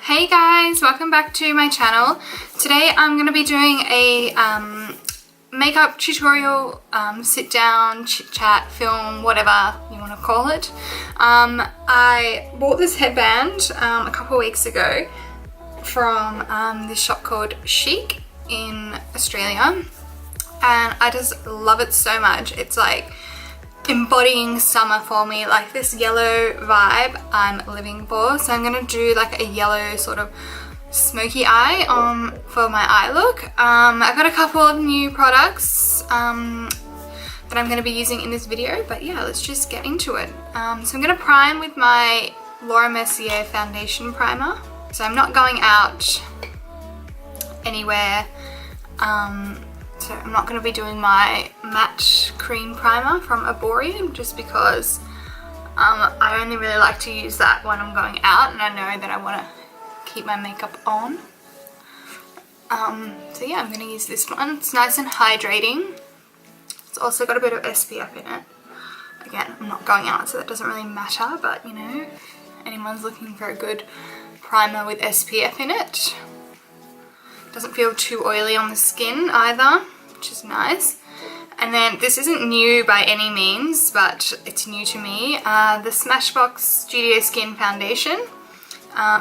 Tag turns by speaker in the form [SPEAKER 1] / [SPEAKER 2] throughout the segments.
[SPEAKER 1] Hey guys, welcome back to my channel. Today I'm going to be doing a makeup tutorial, sit down, chit chat, film, whatever you want to call it. I bought this headband a couple of weeks ago from this shop called Chic in Australia, and I just love it so much. It's like embodying summer for me, like this yellow vibe I'm living for. So I'm gonna do like a yellow sort of smoky eye for my eye look. I've got a couple of new products that I'm gonna be using in this video, but yeah, let's just get into it. So I'm gonna prime with my Laura Mercier foundation primer. So I'm not going out anywhere. So I'm not going to be doing my matte cream primer from Arboretum just because I only really like to use that when I'm going out and I know that I want to keep my makeup on. So yeah, I'm going to use this one. It's nice and hydrating. It's also got a bit of SPF in it. Again, I'm not going out, so that doesn't really matter, but you know, if anyone's looking for a good primer with SPF in it. Doesn't feel too oily on the skin either, which is nice. And then this isn't new by any means, but it's new to me. The Smashbox Studio Skin Foundation.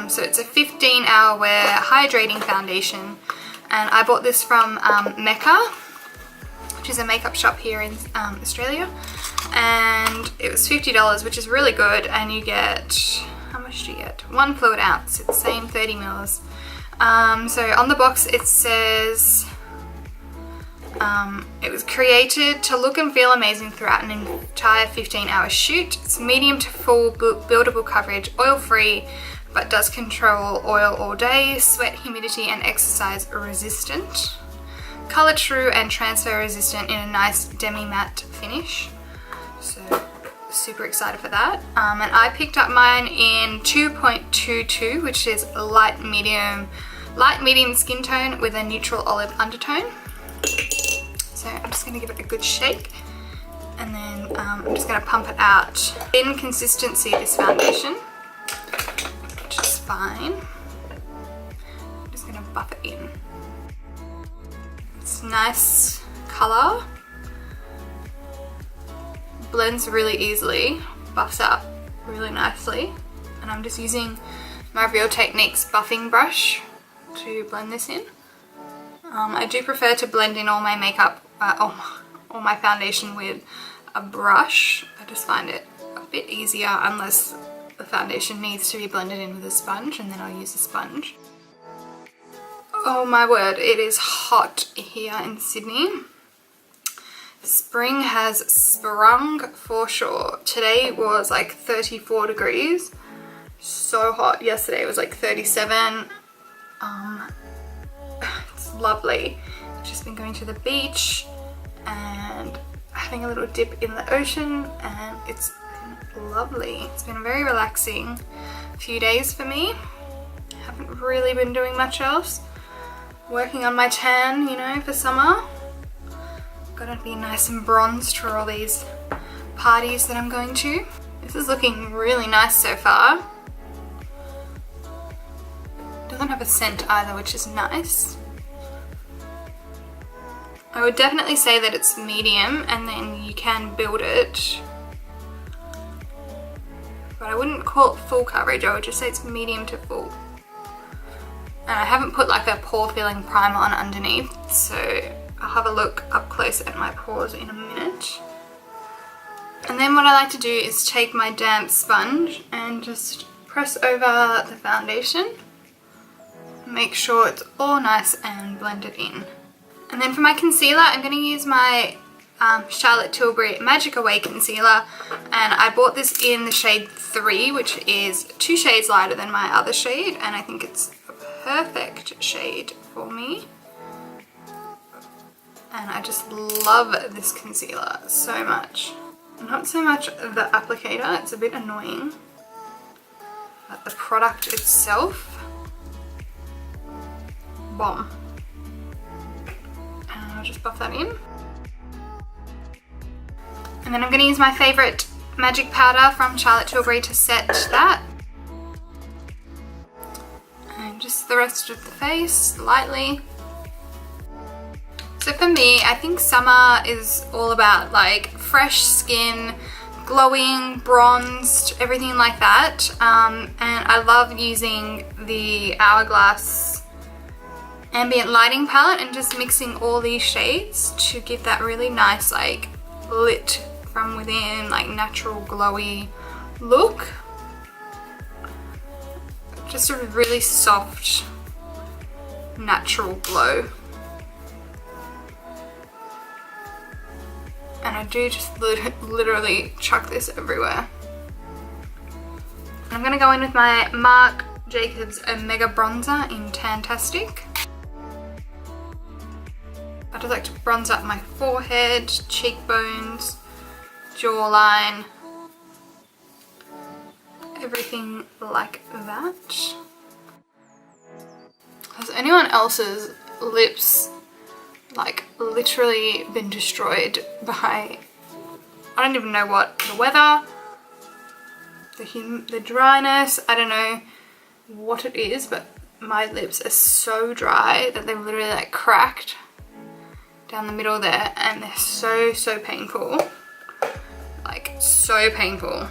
[SPEAKER 1] So it's a 15-hour wear hydrating foundation, and I bought this from Mecca, which is a makeup shop here in Australia, and it was $50, which is really good. And you get, how much do you get? 1 fluid ounce. It's saying 30 mils. So on the box it says it was created to look and feel amazing throughout an entire 15-hour shoot. It's medium to full buildable coverage, oil free, but does control oil all day, sweat, humidity and exercise resistant, color true and transfer resistant in a nice demi matte finish. So super excited for that. And I picked up mine in 2.22, which is light medium skin tone with a neutral olive undertone. So I'm just going to give it a good shake, and then I'm just going to pump it out. Thin consistency, this foundation, which is fine. I'm just going to buff it in. It's nice color. Blends really easily, buffs up really nicely, and I'm just using my Real Techniques buffing brush to blend this in. I do prefer to blend in all my makeup, all my foundation with a brush. I just find it a bit easier unless the foundation needs to be blended in with a sponge, and then I'll use a sponge. Oh my word, it is hot here in Sydney. Spring has sprung for sure. Today was like 34 degrees. So hot. Yesterday it was like 37. It's lovely. I've just been going to the beach and having a little dip in the ocean, and it's been lovely. It's been a very relaxing few days for me. Haven't really been doing much else. Working on my tan, you know, for summer. Gotta be nice and bronzed for all these parties that I'm going to. This is looking really nice so far. Doesn't have a scent either, which is nice. I would definitely say that it's medium, and then you can build it. But I wouldn't call it full coverage, I would just say it's medium to full. And I haven't put like a pore filling primer on underneath, so I'll have a look up close at my pores in a minute. And then what I like to do is take my damp sponge and just press over the foundation. Make sure it's all nice and blended in. And then for my concealer, I'm going to use my Charlotte Tilbury Magic Away concealer, and I bought this in the shade 3, which is 2 shades lighter than my other shade, and I think it's a perfect shade for me. And I just love this concealer so much. Not so much the applicator, it's a bit annoying, but the product itself, bomb. And I'll just buff that in. And then I'm going to use my favourite magic powder from Charlotte Tilbury to set that. then just the rest of the face lightly. So for me, I think summer is all about like fresh skin, glowing, bronzed, everything like that. And I love using the Hourglass ambient lighting palette and just mixing all these shades to give that really nice like lit from within, like natural glowy look. Just a really soft, natural glow. And I do just literally chuck this everywhere. I'm gonna go in with my Marc Jacobs Omega Bronzer in Tantastic. I just like to bronze up my forehead, cheekbones, jawline, everything like that. Has anyone else's lips like literally been destroyed by, I don't even know what, the weather, the dryness, I don't know what it is, but my lips are so dry that they're literally like cracked down the middle there, and they're so painful, like so painful.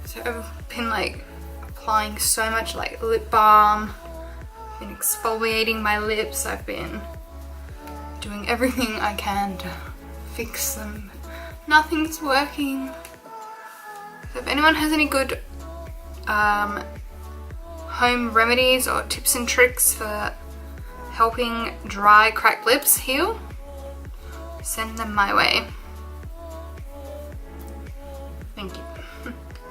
[SPEAKER 1] So I've been like applying so much like lip balm, been exfoliating my lips, I've been doing everything I can to fix them. Nothing's working. So if anyone has any good home remedies or tips and tricks for helping dry, cracked lips heal, send them my way. Thank you.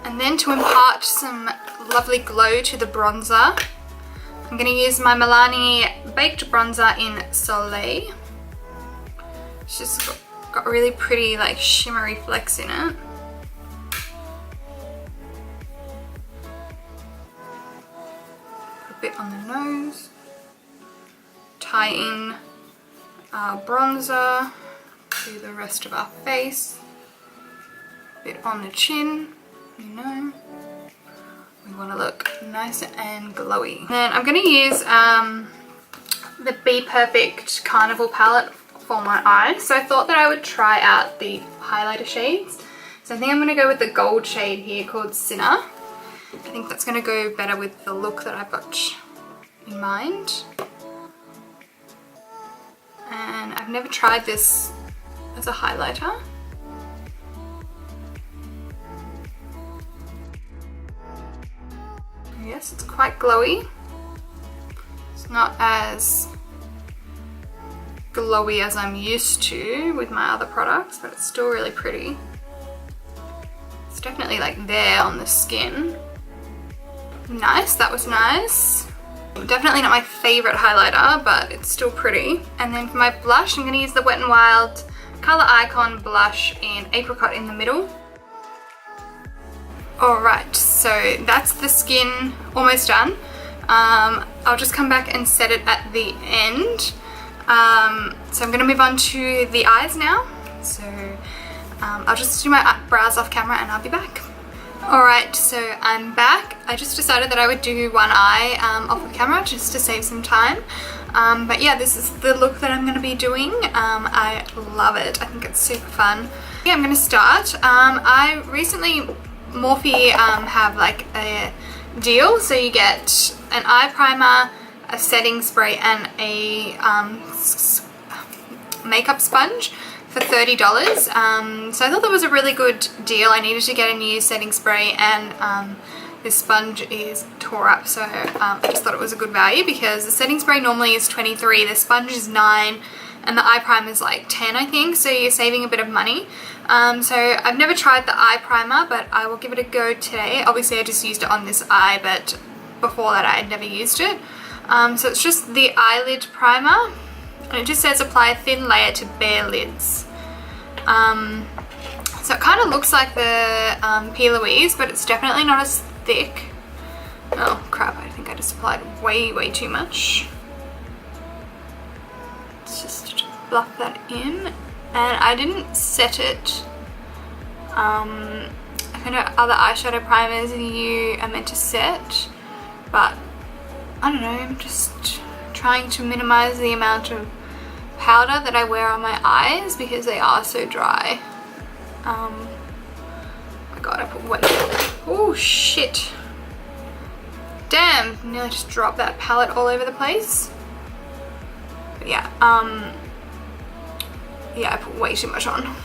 [SPEAKER 1] And then to impart some lovely glow to the bronzer, I'm going to use my Milani Baked Bronzer in Soleil. It's just got really pretty like shimmery flecks in it. Put a bit on the nose. Tie in our bronzer to the rest of our face. A bit on the chin, you know. We want to look nice and glowy. Then I'm going to use the Bperfect Carnival palette for my eyes. So I thought that I would try out the highlighter shades. So I think I'm going to go with the gold shade here called Sinner. I think that's going to go better with the look that I've got in mind. And I've never tried this as a highlighter. Yes, it's quite glowy. It's not as glowy as I'm used to with my other products, but it's still really pretty. It's definitely like there on the skin. Nice, that was nice. Definitely not my favorite highlighter, but it's still pretty. And then for my blush, I'm going to use the Wetnwild Color Icon blush in Apricot in the middle. Alright, so that's the skin almost done. I'll just come back and set it at the end. So I'm going to move on to the eyes now. So I'll just do my brows off camera and I'll be back. Alright, so I'm back. I just decided that I would do one eye off of camera just to save some time. But yeah, this is the look that I'm going to be doing. I love it. I think it's super fun. Yeah, I'm going to start. I recently, Morphe have like a deal. So you get an eye primer, a setting spray and a makeup sponge for $30. So I thought that was a really good deal. I needed to get a new setting spray and this sponge is tore up, so I just thought it was a good value because the setting spray normally is $23, the sponge is $9 and the eye primer is like $10 I think, so you're saving a bit of money. So I've never tried the eye primer, but I will give it a go today. Obviously I just used it on this eye, but before that I had never used it. So it's just the eyelid primer. And it just says apply a thin layer to bare lids. So it kind of looks like the P. Louise, but it's definitely not as thick. Oh crap, I think I just applied way too much. Let's just buff that in. And I didn't set it. I know other eyeshadow primers you are meant to set, but I don't know, I'm just trying to minimize the amount of powder that I wear on my eyes because they are so dry. Oh my god, I put wet. Oh shit. Damn, nearly just dropped that palette all over the place. But yeah, yeah, I put way too much on.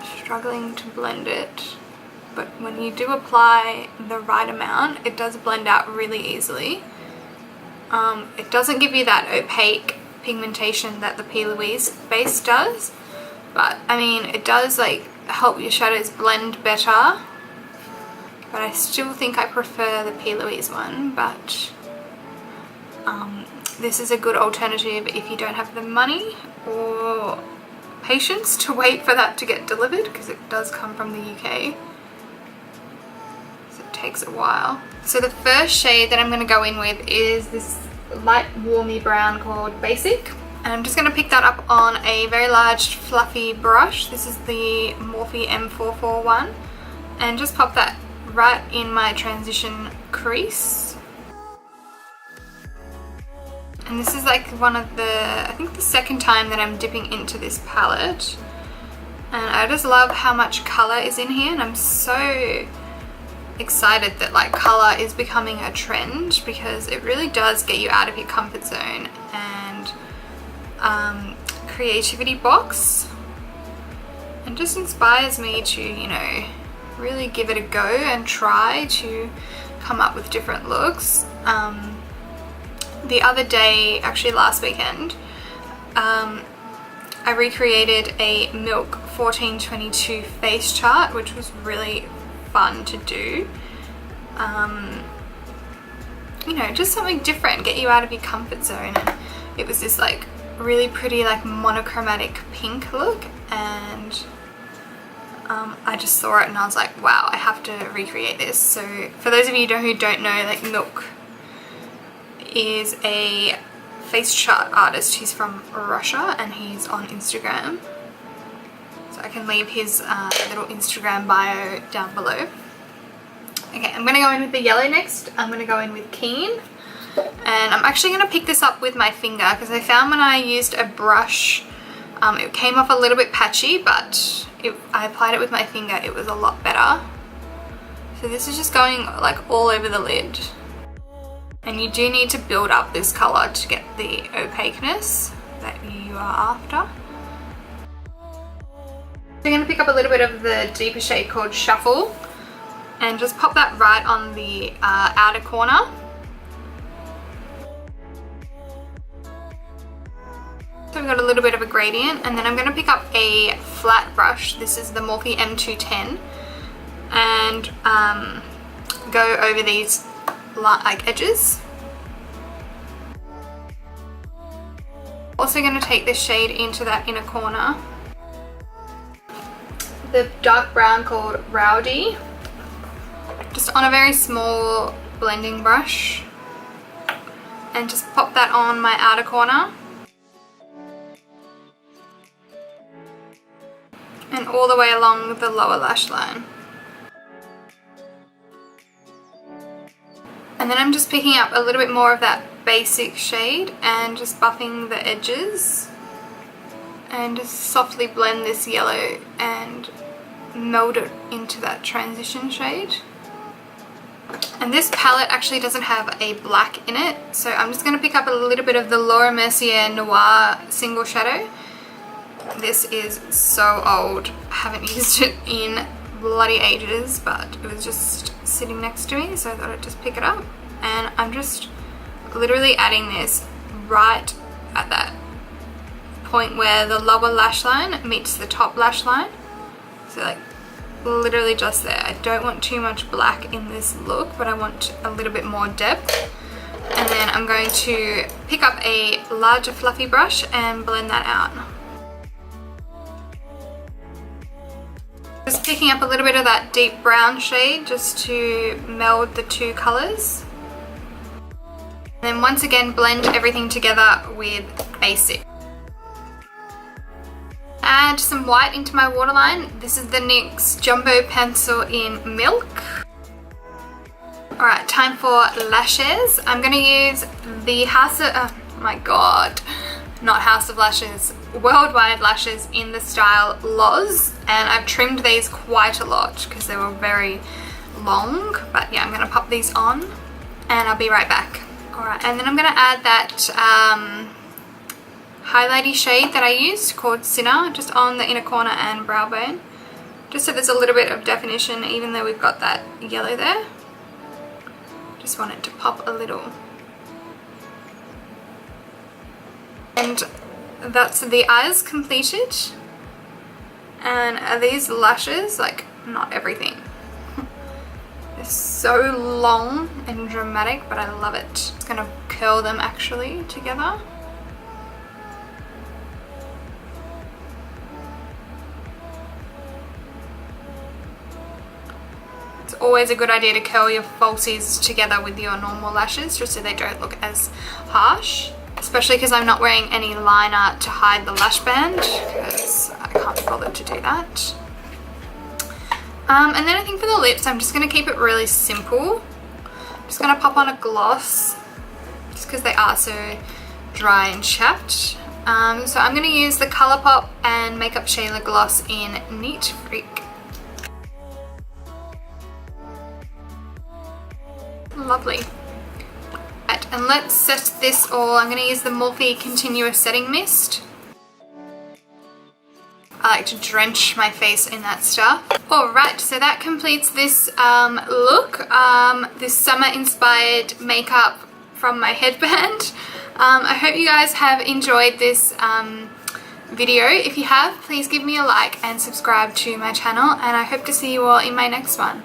[SPEAKER 1] Struggling to blend it, but when you do apply the right amount, it does blend out really easily. It doesn't give you that opaque pigmentation that the P. Louise base does, but I mean, it does like help your shadows blend better. But I still think I prefer the P. Louise one, but this is a good alternative if you don't have the money or patience to wait for that to get delivered, because it does come from the UK, so it takes a while. So the first shade that I'm going to go in with is this light warmy brown called Basic, and I'm just going to pick that up on a very large fluffy brush. This is the Morphe M433, and just pop that right in my transition crease. And this is like one of the, I think the second time that I'm dipping into this palette, and I just love how much colour is in here, and I'm so excited that like colour is becoming a trend, because it really does get you out of your comfort zone and creativity box, and just inspires me to, you know, really give it a go and try to come up with different looks. The other day, actually last weekend, I recreated a Milk 1422 face chart, which was really fun to do. You know, just something different, get you out of your comfort zone. And it was this like really pretty like monochromatic pink look, and I just saw it and I was like, wow, I have to recreate this. So for those of you who don't know, like Milk is a face chart artist. He's from Russia and he's on Instagram, so I can leave his little Instagram bio down below. Okay, I'm going to go in with the yellow next. I'm going to go in with Keen, and I'm actually going to pick this up with my finger, because I found when I used a brush it came off a little bit patchy, but I applied it with my finger, it was a lot better. So this is just going like all over the lid. And you do need to build up this colour to get the opaqueness that you are after. So I'm going to pick up a little bit of the deeper shade called Shuffle, and just pop that right on the outer corner. So we've got a little bit of a gradient, and then I'm going to pick up a flat brush. This is the Morphe M210, and go over these like edges. Also going to take this shade into that inner corner, the dark brown called Rowdy, just on a very small blending brush, and just pop that on my outer corner and all the way along the lower lash line. And then I'm just picking up a little bit more of that Basic shade and just buffing the edges, and just softly blend this yellow and meld it into that transition shade. And this palette actually doesn't have a black in it, so I'm just going to pick up a little bit of the Laura Mercier Noir single shadow. This is so old, I haven't used it in bloody ages, but it was just sitting next to me, so I thought I'd just pick it up. And I'm just literally adding this right at that point where the lower lash line meets the top lash line. So like literally just there. I don't want too much black in this look, but I want a little bit more depth. And then I'm going to pick up a larger fluffy brush and blend that out. Just picking up a little bit of that deep brown shade just to meld the two colours. And then once again blend everything together with Basic. Add some white into my waterline. This is the NYX Jumbo Pencil in Milk. Alright, time for lashes. I'm going to use the Worldwide lashes in the style Loz, and I've trimmed these quite a lot because they were very long, but yeah, I'm going to pop these on and I'll be right back. Alright, and then I'm going to add that highlighty shade that I used called Sinner, just on the inner corner and brow bone, just so there's a little bit of definition even though we've got that yellow there. Just want it to pop a little. And that's the eyes completed. And are these lashes, like, not everything. They're so long and dramatic, but I love it. Just gonna curl them actually together. It's always a good idea to curl your falsies together with your normal lashes just so they don't look as harsh. Especially because I'm not wearing any liner to hide the lash band because I can't be bothered to do that. And then I think for the lips, I'm just going to keep it really simple. I'm just going to pop on a gloss just because they are so dry and chapped. So I'm going to use the Colourpop and MakeupShayla gloss in Neat Freak. Lovely. Right, and let's set this all. I'm going to use the Morphe Continuous Setting Mist. I like to drench my face in that stuff. Alright, so that completes this look. This summer inspired makeup from my headband. I hope you guys have enjoyed this video. If you have, please give me a like and subscribe to my channel, and I hope to see you all in my next one.